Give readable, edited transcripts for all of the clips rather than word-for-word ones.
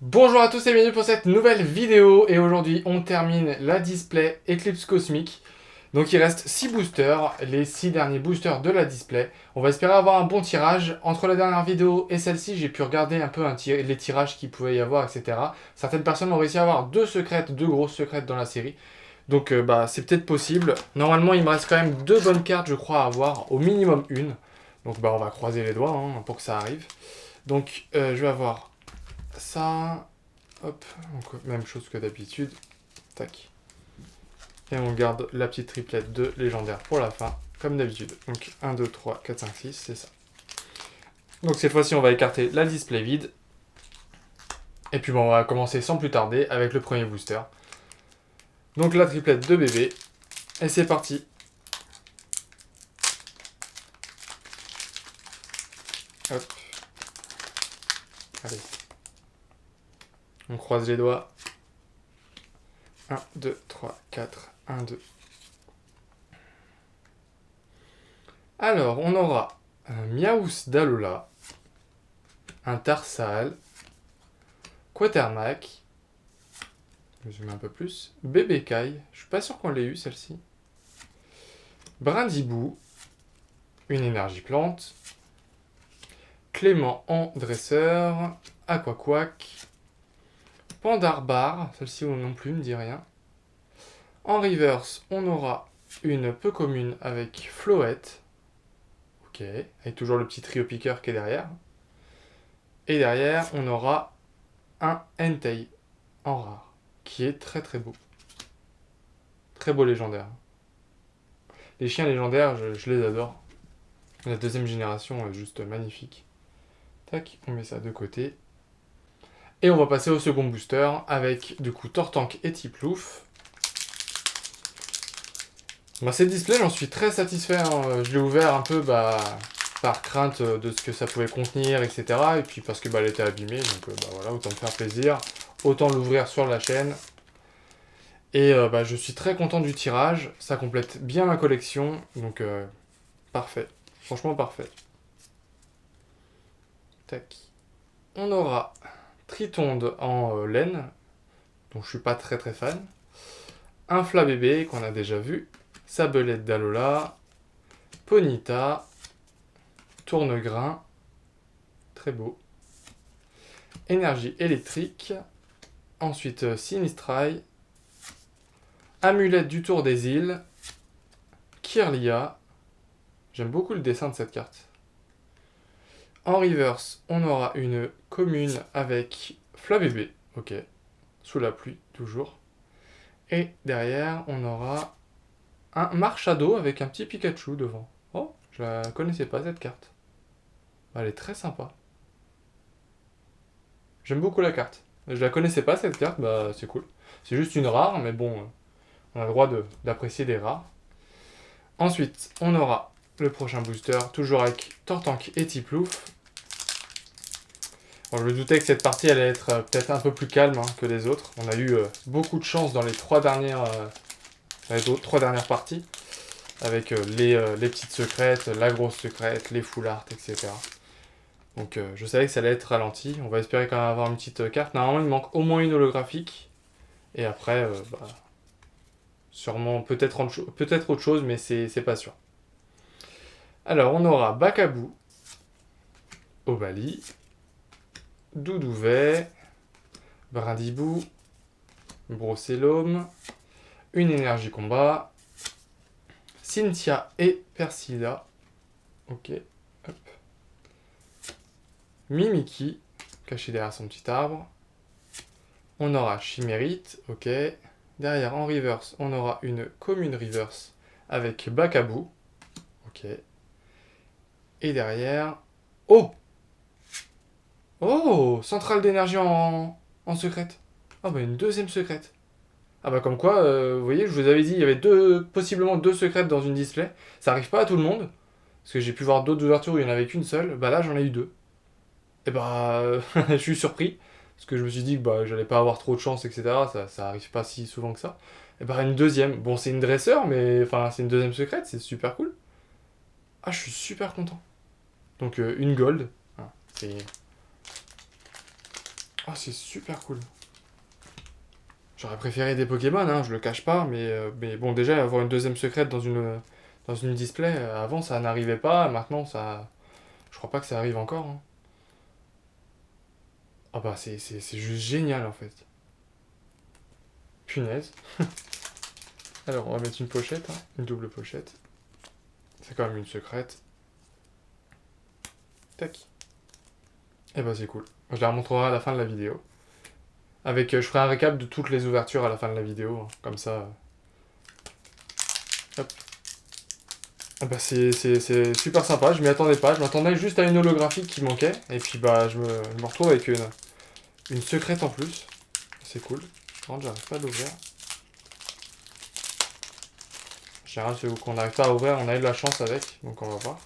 Bonjour à tous et bienvenue pour cette nouvelle vidéo. Et aujourd'hui on termine la display Eclipse Cosmic. Donc il reste 6 boosters, les 6 derniers boosters de la display. On va espérer avoir un bon tirage. Entre la dernière vidéo et celle-ci, j'ai pu regarder un peu les tirages qu'il pouvait y avoir, etc. Certaines personnes ont réussi à avoir deux grosses secrètes dans la série. Donc c'est peut-être possible. Normalement il me reste quand même 2 bonnes cartes je crois à avoir, au minimum une. Donc on va croiser les doigts pour que ça arrive. Donc je vais avoir ça. Hop, donc même chose que d'habitude. Tac. Et on garde la petite triplette de légendaire pour la fin, comme d'habitude. Donc 1, 2, 3, 4, 5, 6, c'est ça. Donc cette fois-ci, on va écarter la display vide. Et puis on va commencer sans plus tarder avec le premier booster. Donc la triplette de bébé. Et c'est parti. Hop. Allez. On croise les doigts. 1, 2, 3, 4, 1, 2. Alors, on aura un Miaous d'Alola, un Tarsal, Quatermack, je zoome un peu plus, Bébé Kai, je suis pas sûr qu'on l'ait eu celle-ci, Brindibou, une énergie plante, Clément en dresseur, Aquaquack, Pandarbar, celle-ci non plus me dit rien. En reverse, on aura une peu commune avec Floette, ok, avec toujours le petit trio piqueur qui est derrière. Et derrière, on aura un Entei en rare, qui est très très beau. Très beau légendaire. Les chiens légendaires, je les adore. La deuxième génération est juste magnifique. Tac, on met ça de côté. Et on va passer au second booster avec du coup Tortank et Tiplouf. Cette display, j'en suis très satisfait. Je l'ai ouvert un peu par crainte de ce que ça pouvait contenir, etc. Et puis parce que elle était abîmée, donc voilà, autant me faire plaisir. Autant l'ouvrir sur la chaîne. Et je suis très content du tirage. Ça complète bien ma collection. Donc parfait. Franchement parfait. Tac. On aura Tritonde en laine, dont je suis pas très très fan. Un Flabébé qu'on a déjà vu. Sabelette d'Alola. Ponita. Tournegrain. Très beau. Énergie électrique. Ensuite Sinistrail. Amulette du Tour des îles. Kirlia. J'aime beaucoup le dessin de cette carte. En reverse, on aura une commune avec Flabébé. Ok. Sous la pluie, toujours. Et derrière, on aura un Marshado avec un petit Pikachu devant. Oh, je la connaissais pas cette carte. Elle est très sympa. J'aime beaucoup la carte. Je la connaissais pas cette carte, c'est cool. C'est juste une rare, mais bon, on a le droit d'apprécier des rares. Ensuite, on aura le prochain booster, toujours avec Tortank et Tiplouf. Bon, je me doutais que cette partie allait être peut-être un peu plus calme que les autres. On a eu beaucoup de chance dans les trois dernières parties, avec les petites secrètes, la grosse secrète, les full art, etc. Donc je savais que ça allait être ralenti. On va espérer quand même avoir une petite carte. Normalement, il manque au moins une holographique. Et après, sûrement peut-être autre chose, mais c'est pas sûr. Alors, on aura Bakabou, Ovali, Doudouvet, Brindibou, Brocellum, une énergie combat, Cynthia et Persida. Ok, hop. Mimiki, caché derrière son petit arbre. On aura Chimérite, ok. Derrière, en reverse, on aura une commune reverse avec Bakabou. Ok. Et derrière... Oh! Oh! Centrale d'énergie en secrète. Ah une deuxième secrète. Ah comme quoi, vous voyez, je vous avais dit, il y avait possiblement deux secrètes dans une display. Ça arrive pas à tout le monde. Parce que j'ai pu voir d'autres ouvertures où il y en avait qu'une seule. Là, j'en ai eu deux. Et je suis surpris. Parce que je me suis dit que j'allais pas avoir trop de chance, etc. Ça arrive pas si souvent que ça. Une deuxième. Bon, c'est une dresseur, mais c'est une deuxième secrète, c'est super cool. Ah, je suis super content. Donc, une gold. Ah, c'est. Oh, c'est super cool. J'aurais préféré des Pokémon, hein, je le cache pas, mais bon, déjà, avoir une deuxième secrète dans une display, avant ça n'arrivait pas, maintenant ça. Je crois pas que ça arrive encore, hein. Ah bah, c'est juste génial en fait. Punaise. Alors, on va mettre une pochette, hein, une double pochette. C'est quand même une secrète. Tac. Et bah, c'est cool. Je la remontrerai à la fin de la vidéo. Avec, je ferai un récap de toutes les ouvertures à la fin de la vidéo, hein, comme ça. Hop. Ah bah c'est super sympa, je m'y attendais pas, je m'attendais juste à une holographique qui manquait, et puis bah je me retrouve avec une secrète en plus, c'est cool. Par contre j'arrive pas à l'ouvrir. En général c'est qu'on n'arrive pas à ouvrir, on a eu de la chance avec, donc on va voir.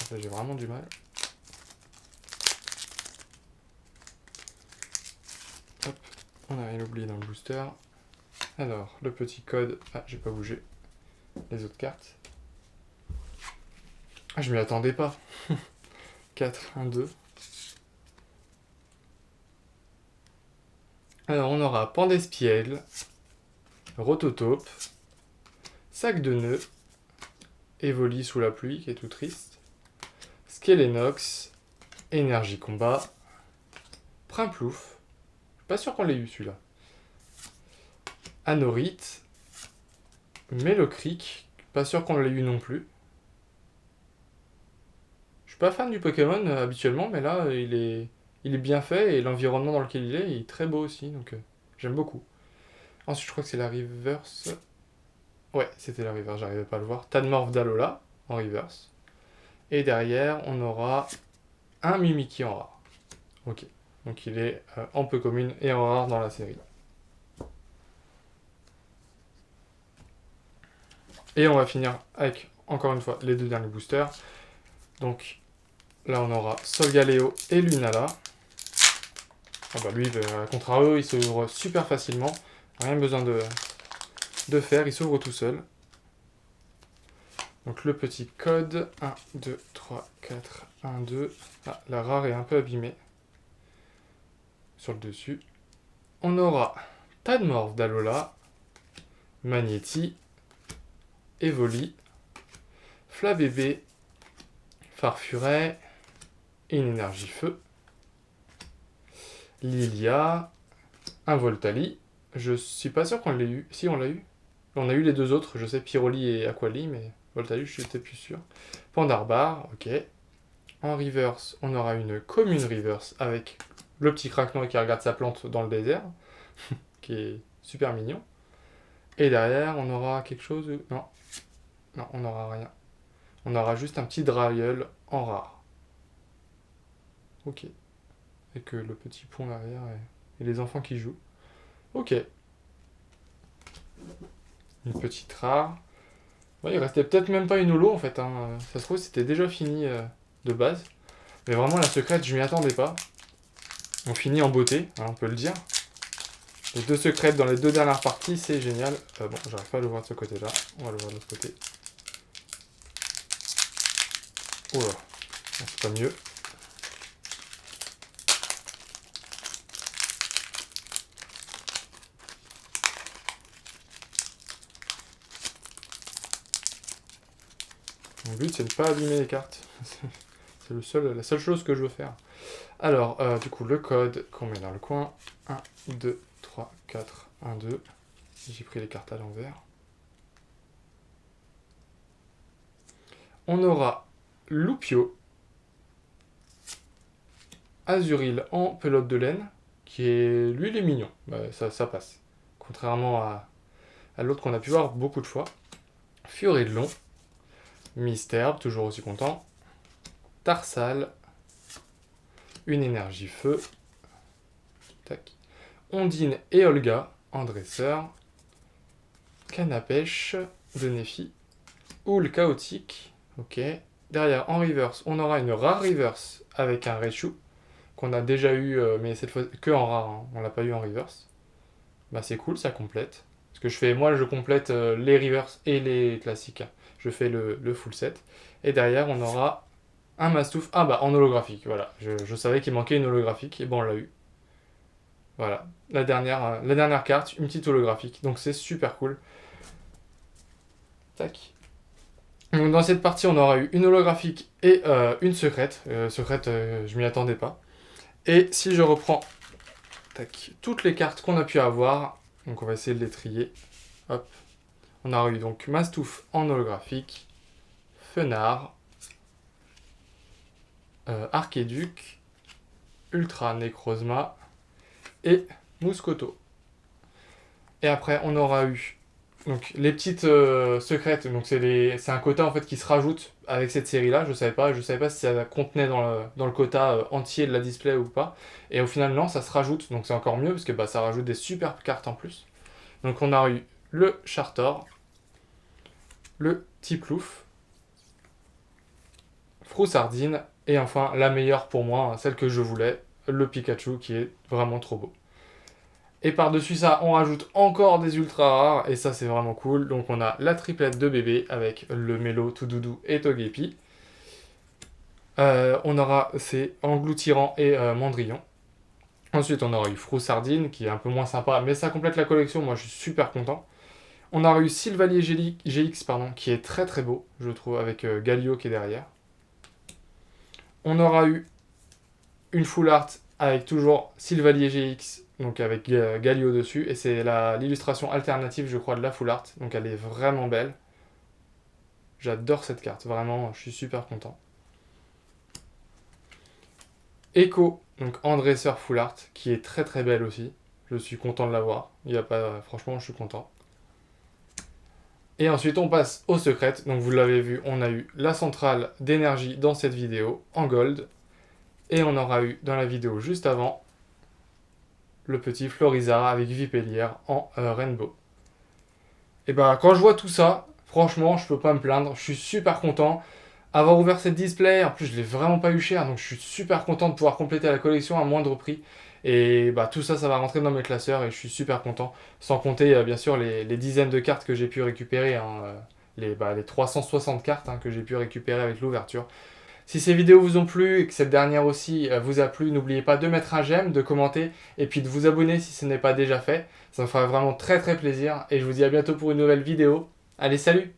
En fait, j'ai vraiment du mal. Hop, on a rien oublié dans le booster. Alors, le petit code, ah j'ai pas bougé les autres cartes. Ah je m'y attendais pas. 4, 1, 2. Alors on aura Pandespiel, Rototope, Sac de nœuds, Evoli sous la pluie qui est tout triste, Skelenox, Énergie combat, Primplouf, je suis pas sûr qu'on l'ait eu celui-là, Anorite, Melocric, pas sûr qu'on l'ait eu non plus. Je suis pas fan du Pokémon habituellement, mais là il est bien fait et l'environnement dans lequel il est très beau aussi, donc j'aime beaucoup. Ensuite je crois que c'est la reverse. Ouais, c'était la reverse, j'arrivais pas à le voir. Tadmorph d'Alola en reverse. Et derrière on aura un Mimikyu en rare. Ok. Donc il est en peu commune et en rare dans la série. Et on va finir avec, encore une fois, les deux derniers boosters. Donc là on aura Solgaleo et Lunala. Ah bah lui, contre eux, il s'ouvre super facilement. Rien besoin de faire, il s'ouvre tout seul. Donc le petit code, 1, 2, 3, 4, 1, 2. Ah, la rare est un peu abîmée. Sur le dessus. On aura Tadmorph d'Alola, Magnéti, Evoli, Flabébé, Farfuret, et une énergie feu, Lilia, un Voltali. Je suis pas sûr qu'on l'ait eu. Si, on l'a eu. On a eu les deux autres, je sais, Pyroli et Aquali, mais Voltali, je suis plus sûr. Pandarbar, ok. En reverse, on aura une commune reverse avec le petit craquement qui regarde sa plante dans le désert, qui est super mignon. Et derrière, on aura quelque chose. Non, non, on n'aura rien. On aura juste un petit Draeul en rare. Ok. Et que le petit pont derrière et les enfants qui jouent. Ok. Une petite rare. Ouais, il restait peut-être même pas une holo en fait, hein. Ça se trouve c'était déjà fini de base. Mais vraiment la secrète, je m'y attendais pas. On finit en beauté, hein, on peut le dire. Les deux secrètes dans les deux dernières parties, c'est génial. Bon, j'arrive pas à le voir de ce côté-là. On va le voir de l'autre côté. Oh là, c'est pas mieux. Mon but c'est de ne pas abîmer les cartes. C'est la seule chose que je veux faire. Alors, du coup, le code qu'on met dans le coin. 1, 2, 3, 4, 1, 2. J'ai pris les cartes à l'envers. On aura Loupio, Azuril en pelote de laine, qui est... Lui, il est mignon. Bah, ça passe. Contrairement à l'autre qu'on a pu voir beaucoup de fois. Furilon, Mystère, toujours aussi content. Tarsal, une énergie feu. Tac. Ondine et Olga en dresseur. Canne à pêche de Nephi. Houle chaotique. Ok. Derrière, en reverse, on aura une rare reverse avec un Raichu qu'on a déjà eu, mais cette fois que en rare, hein. On l'a pas eu en reverse. Bah c'est cool, ça complète. Parce que moi je complète les reverse et les classiques. Je fais le full set. Et derrière, on aura un Mastouf. Ah bah en holographique, voilà. Je savais qu'il manquait une holographique, et bon on l'a eu. Voilà, la dernière carte, une petite holographique, donc c'est super cool. Tac. Donc dans cette partie, on aura eu une holographique et une secrète. Secrète, je m'y attendais pas. Et si je reprends tac, toutes les cartes qu'on a pu avoir, donc on va essayer de les trier. Hop. On aura eu donc Mastouf en holographique, Fenard, Archéduc, Ultra Necrozma et Mouscoto. Et après, on aura eu donc les petites secrètes. Donc c'est un quota en fait qui se rajoute avec cette série-là. Je savais pas si ça contenait dans le quota entier de la display ou pas. Et au final non, ça se rajoute. Donc c'est encore mieux parce que bah, ça rajoute des super cartes en plus. Donc on a eu le Chartor, le Tiplouf, Froussardine et enfin la meilleure pour moi, celle que je voulais, le Pikachu qui est vraiment trop beau. Et par-dessus ça, on rajoute encore des ultra rares, et ça c'est vraiment cool. Donc on a la triplette de bébé avec le Mélo, Toudoudou et Togepi. On aura ces Engloutirant et Mandrillon. Ensuite on aura eu Froussardine, qui est un peu moins sympa, mais ça complète la collection, moi je suis super content. On aura eu Sylvalier GX, pardon, qui est très très beau, je trouve, avec Galio qui est derrière. On aura eu une full art avec toujours Sylvalier GX, donc avec Galio dessus, et c'est l'illustration alternative, je crois, de la full art, donc elle est vraiment belle. J'adore cette carte, vraiment, je suis super content. Echo, donc en dresseur full art, qui est très très belle aussi. Je suis content de l'avoir. Il y a pas, franchement, je suis content. Et ensuite, on passe aux secrètes. Donc vous l'avez vu, on a eu la centrale d'énergie dans cette vidéo en gold. Et on aura eu dans la vidéo juste avant le petit Florizarra avec Vipellière en Rainbow. Et bah quand je vois tout ça, franchement, je peux pas me plaindre. Je suis super content. Avoir ouvert cette display, en plus je l'ai vraiment pas eu cher, donc je suis super content de pouvoir compléter la collection à moindre prix. Et bah tout ça, ça va rentrer dans mes classeurs et je suis super content. Sans compter bien sûr les dizaines de cartes que j'ai pu récupérer, hein, les 360 cartes que j'ai pu récupérer avec l'ouverture. Si ces vidéos vous ont plu et que cette dernière aussi vous a plu, n'oubliez pas de mettre un j'aime, de commenter et puis de vous abonner si ce n'est pas déjà fait. Ça me fera vraiment très très plaisir et je vous dis à bientôt pour une nouvelle vidéo. Allez, salut!